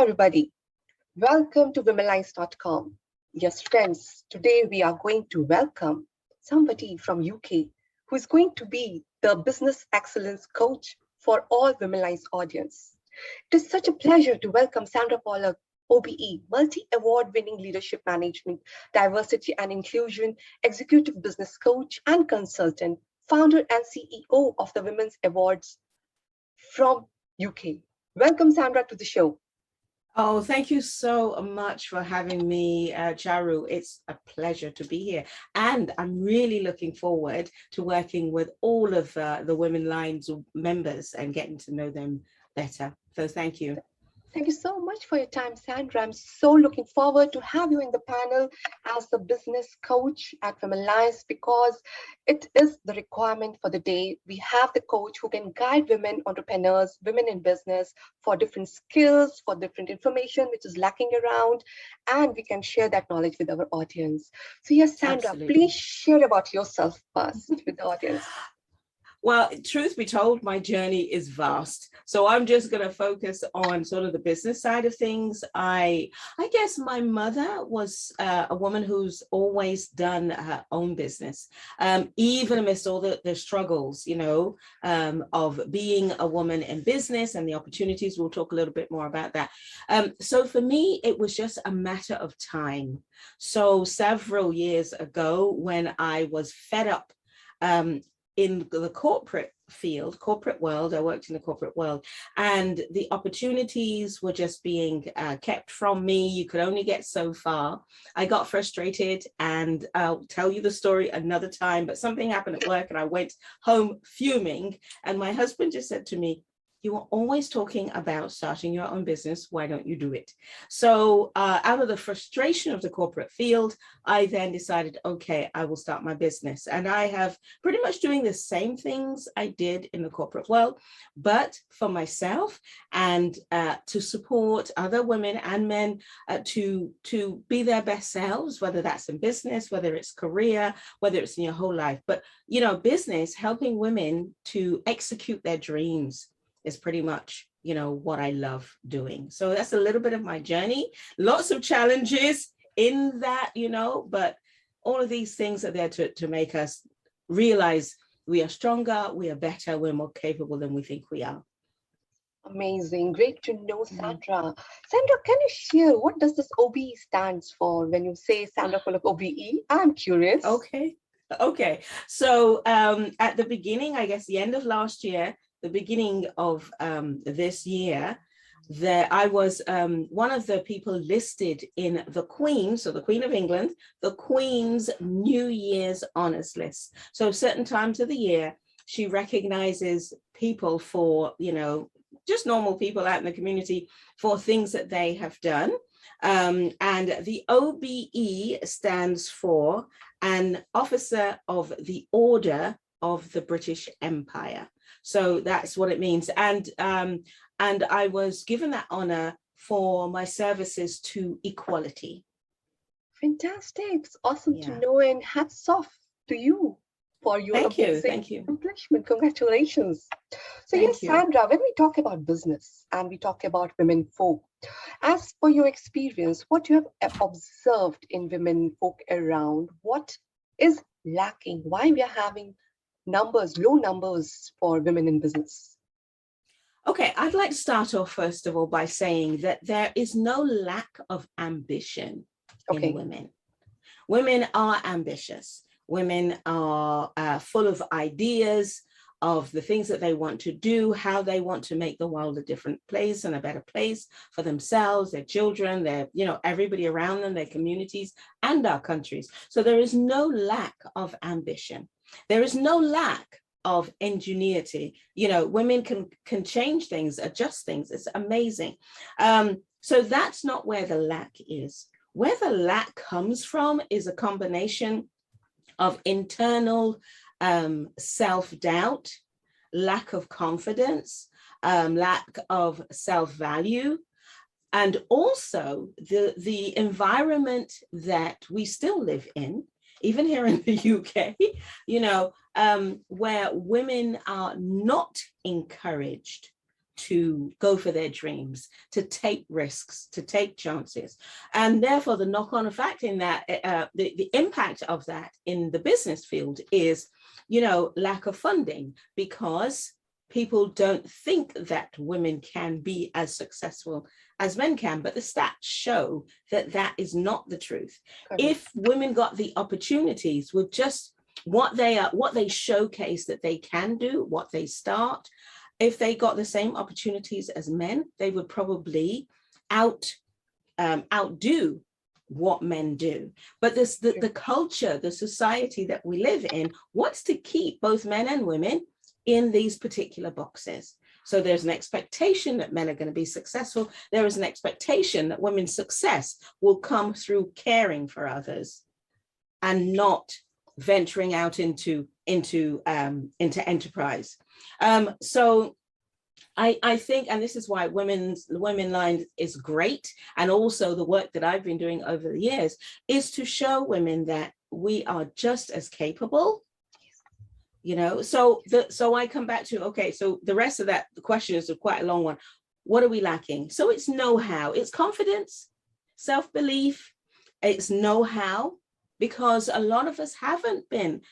everybody. Welcome to Womenlines.com. Yes, friends, today we are going to welcome somebody from UK who is going to be the business excellence coach for all Womenlines audience. It is such a pleasure to welcome Sandra Pollock, OBE, multi-award winning leadership management, diversity and inclusion, executive business coach and consultant, founder and CEO of the Women's Awards from UK. Welcome, Sandra, to the show. Oh, thank you so much for having me, Charu. It's a pleasure to be here. And I'm really looking forward to working with all of the Womenlines members and getting to know them better. So thank you. Thank you so much for your time, Sandra. I'm so looking forward to have you in the panel as the business coach at Womenlines because it is the requirement for the day. We have the coach who can guide women entrepreneurs, women in business for different skills, for different information which is lacking around, and we can share that knowledge with our audience. So yes, Sandra, Absolutely. please share about yourself first with the audience. Well, truth be told, my journey is vast. So I'm just going to focus on sort of the business side of things. I guess my mother was a woman who's always done her own business, even amidst all the struggles, of being a woman in business and the opportunities. We'll talk a little bit more about that. So for me, it was just a matter of time. So several years ago, when I was fed up, in the corporate world, I worked in the corporate world, and the opportunities were just being kept from me. You could only get so far. I got frustrated, and I'll tell you the story another time, but something happened at work and I went home fuming, and my husband just said to me, "You are always talking about starting your own business. Why don't you do it?" So out of the frustration of the corporate field, I then decided, okay, I will start my business. And I have pretty much doing the same things I did in the corporate world, but for myself and to support other women and men to be their best selves, whether that's in business, whether it's career, whether it's in your whole life. But, business, helping women to execute their dreams is pretty much, what I love doing. So that's a little bit of my journey. Lots of challenges in that, but all of these things are there to make us realize we are stronger, we are better, we're more capable than we think we are. Amazing. Great to know, Sandra. Sandra, can you share what does this OBE stands for when you say Sandra Pollock OBE? I'm curious. Okay. So at the beginning, I guess the end of last year, the beginning of this year, I was one of the people listed in the Queen, so the Queen of England, the Queen's New Year's Honours List. So certain times of the year, she recognizes people for, just normal people out in the community for things that they have done. And the OBE stands for an Officer of the Order of the British Empire. So that's what it means. And I was given that honor for my services to equality. Fantastic. It's awesome to know, and hats off to you for your amazing accomplishment. Congratulations. So yes, Sandra, when we talk about business and we talk about women folk, as per your experience, what you have observed in women folk around, what is lacking? Why we are having low numbers for women in business? Okay, I'd like to start off first of all by saying that there is no lack of ambition in women. Women are ambitious. Women are full of ideas of the things that they want to do, how they want to make the world a different place and a better place for themselves, their children, everybody around them, their communities, and our countries. So there is no lack of ambition. There is no lack of ingenuity. Women can change things, adjust things. It's amazing. So that's not where the lack is. Where the lack comes from is a combination of internal self-doubt, lack of confidence, lack of self-value, and also the environment that we still live in, even here in the UK, where women are not encouraged to go for their dreams, to take risks, to take chances. And therefore, the knock-on effect in that, the impact of that in the business field is, lack of funding, because people don't think that women can be as successful as men can, but the stats show that that is not the truth. Correct. If women got the opportunities with just what they showcase that they can do, what they start, if they got the same opportunities as men, they would probably outdo what men do. But the culture, the society that we live in wants to keep both men and women in these particular boxes. So there's an expectation that men are going to be successful. There is an expectation that women's success will come through caring for others and not venturing out into enterprise. So I think, and this is why Womenlines is great, and also the work that I've been doing over the years, is to show women that we are just as capable. So I come back to, okay, so the rest of that, the question is quite a long one. What are we lacking? So it's know-how, it's confidence, self-belief, it's know-how, because a lot of us haven't been,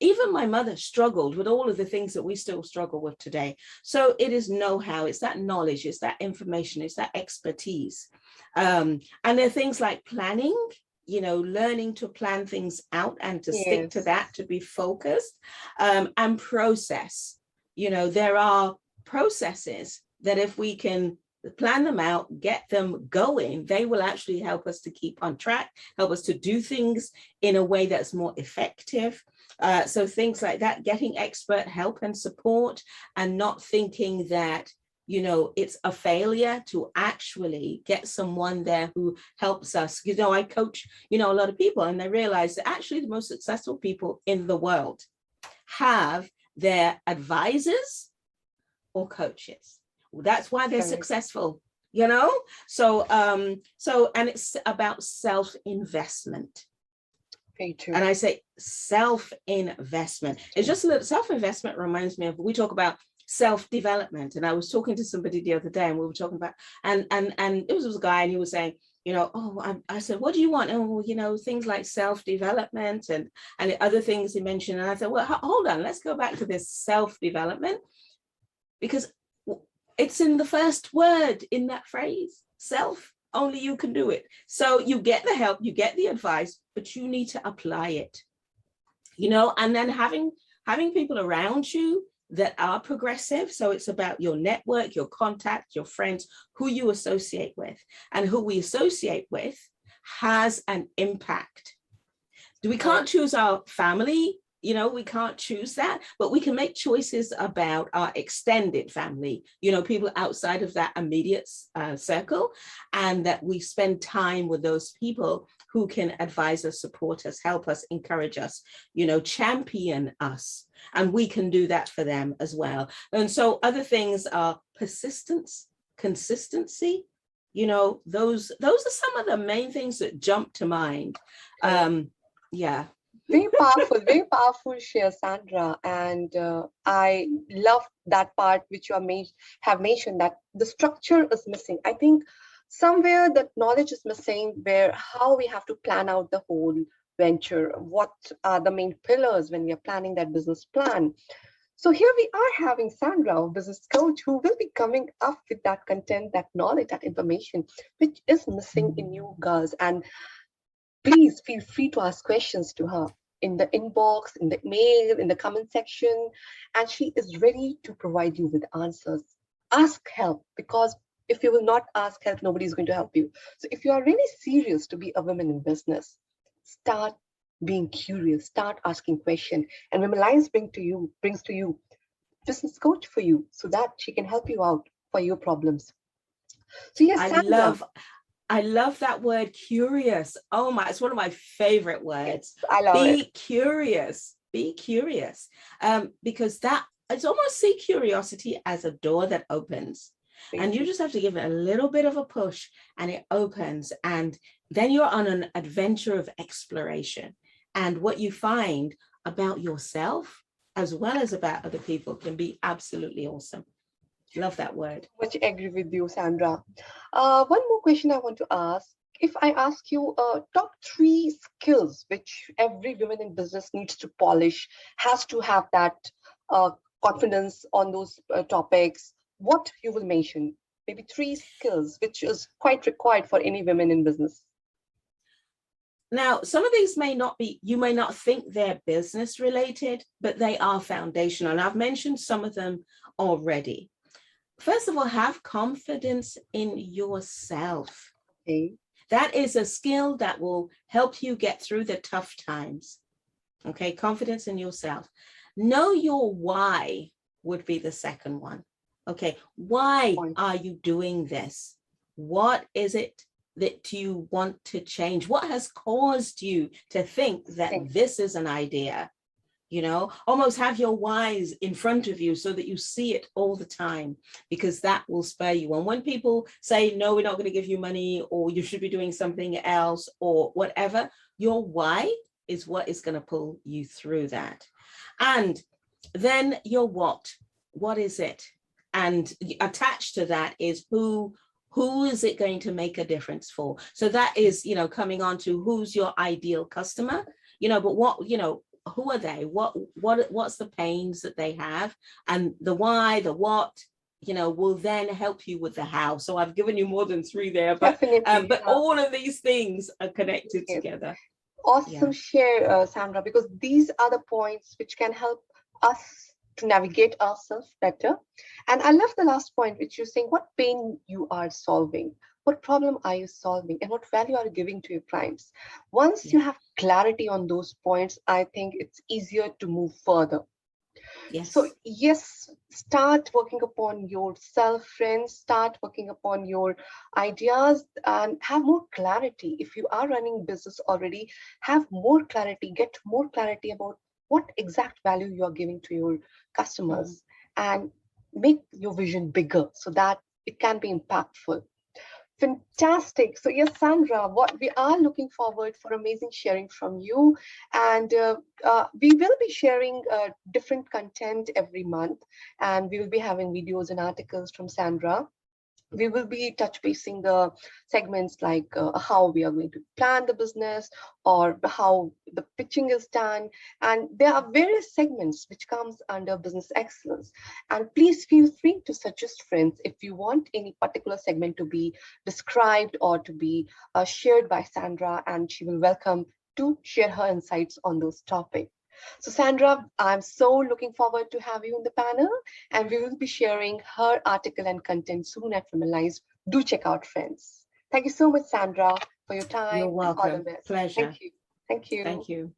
even my mother struggled with all of the things that we still struggle with today. So it is know-how, it's that knowledge, it's that information, it's that expertise. And there are things like planning, learning to plan things out and to stick to that, to be focused, and process. There are processes that if we can plan them out, get them going, they will actually help us to keep on track, help us to do things in a way that's more effective. So things like that, getting expert help and support, and not thinking that it's a failure to actually get someone there who helps us. I coach, a lot of people, and they realize that actually the most successful people in the world have their advisors or coaches. That's why they're successful, So, and it's about self-investment. Very true. And I say self-investment. It's just a little self-investment reminds me of, we talk about self-development. And I was talking to somebody the other day, and we were talking about, and it was a guy, and he was saying, I said, what do you want? Oh, things like self-development and other things he mentioned. And I said, well, hold on, let's go back to this self-development, because it's in the first word in that phrase, self. Only you can do it. So you get the help, you get the advice, but you need to apply it, and then having people around you that are progressive. So it's about your network, your contact, your friends, who you associate with, and who we associate with has an impact. We can't choose our family, we can't choose that, but we can make choices about our extended family, people outside of that immediate circle, and that we spend time with those people who can advise us, support us, help us, encourage us, champion us. And we can do that for them as well. And so other things are persistence, consistency, those are some of the main things that jump to mind. Yeah. Very powerful share, Sandra. And I love that part which you have mentioned, that the structure is missing. I think somewhere that knowledge is missing, where how we have to plan out the whole venture, what are the main pillars when we are planning that business plan. So here we are having Sandra, a business coach, who will be coming up with that content, that knowledge, that information, which is missing in you girls. And please feel free to ask questions to her in the inbox, in the mail, in the comment section, and she is ready to provide you with answers. Ask help, because if you will not ask help, nobody is going to help you. So if you are really serious to be a woman in business, start being curious, start asking questions, and Womenlines brings to you business coach for you, so that she can help you out for your problems. So yes, Sandra, I love that word, curious. Oh my, it's one of my favorite words. Yes, I love it. Be curious. Because it's almost see curiosity as a door that opens. And you just have to give it a little bit of a push, and it opens. And then you're on an adventure of exploration. And what you find about yourself, as well as about other people, can be absolutely awesome. Love that word. Much agree with you, Sandra. One more question I want to ask. If I ask you top three skills which every woman in business needs to polish, has to have that uh, confidence on those topics, what you will mention? Maybe three skills which is quite required for any women in business. Now, some of these may not be, you may not think they're business related, but they are foundational. And I've mentioned some of them already. First of all, have confidence in yourself. Okay. That is a skill that will help you get through the tough times. Okay, confidence in yourself. Know your why would be the second one. Okay, why are you doing this? What is it that you want to change? What has caused you to think that this is an idea? You know, almost have your whys in front of you so that you see it all the time, because that will spur you. And when people say, no, we're not going to give you money, or you should be doing something else, or whatever, your why is what is going to pull you through that. And then your what is it? And attached to that is who is it going to make a difference for? So that is, you know, coming on to who's your ideal customer, you know, but what, you know, who are they? What's the pains that they have? And the why, the what, you know, will then help you with the how. So I've given you more than three there, but all of these things are connected together. Awesome share, Sandra, because these are the points which can help us to navigate ourselves better. And I love the last point, which you're saying, what pain you are solving, what problem are you solving, and what value are you giving to your clients? Once you have clarity on those points, I think it's easier to move further. Yes. So yes, start working upon yourself, friends, start working upon your ideas and have more clarity. If you are running business already, have more clarity, get more clarity about what exact value you are giving to your customers, and make your vision bigger so that it can be impactful. Fantastic. So yes, Sandra, what we are looking forward for amazing sharing from you, and we will be sharing different content every month, and we will be having videos and articles from Sandra. We will be touch basing the segments like how we are going to plan the business or how the pitching is done. And there are various segments which comes under business excellence. And please feel free to suggest, friends, if you want any particular segment to be described or to be shared by Sandra, and she will welcome to share her insights on those topics. So Sandra, I'm so looking forward to have you in the panel, and we will be sharing her article and content soon at Womenlines. Do check out, friends. Thank you so much, Sandra, for your time. You're welcome. All the best. Pleasure. Thank you. Thank you. Thank you.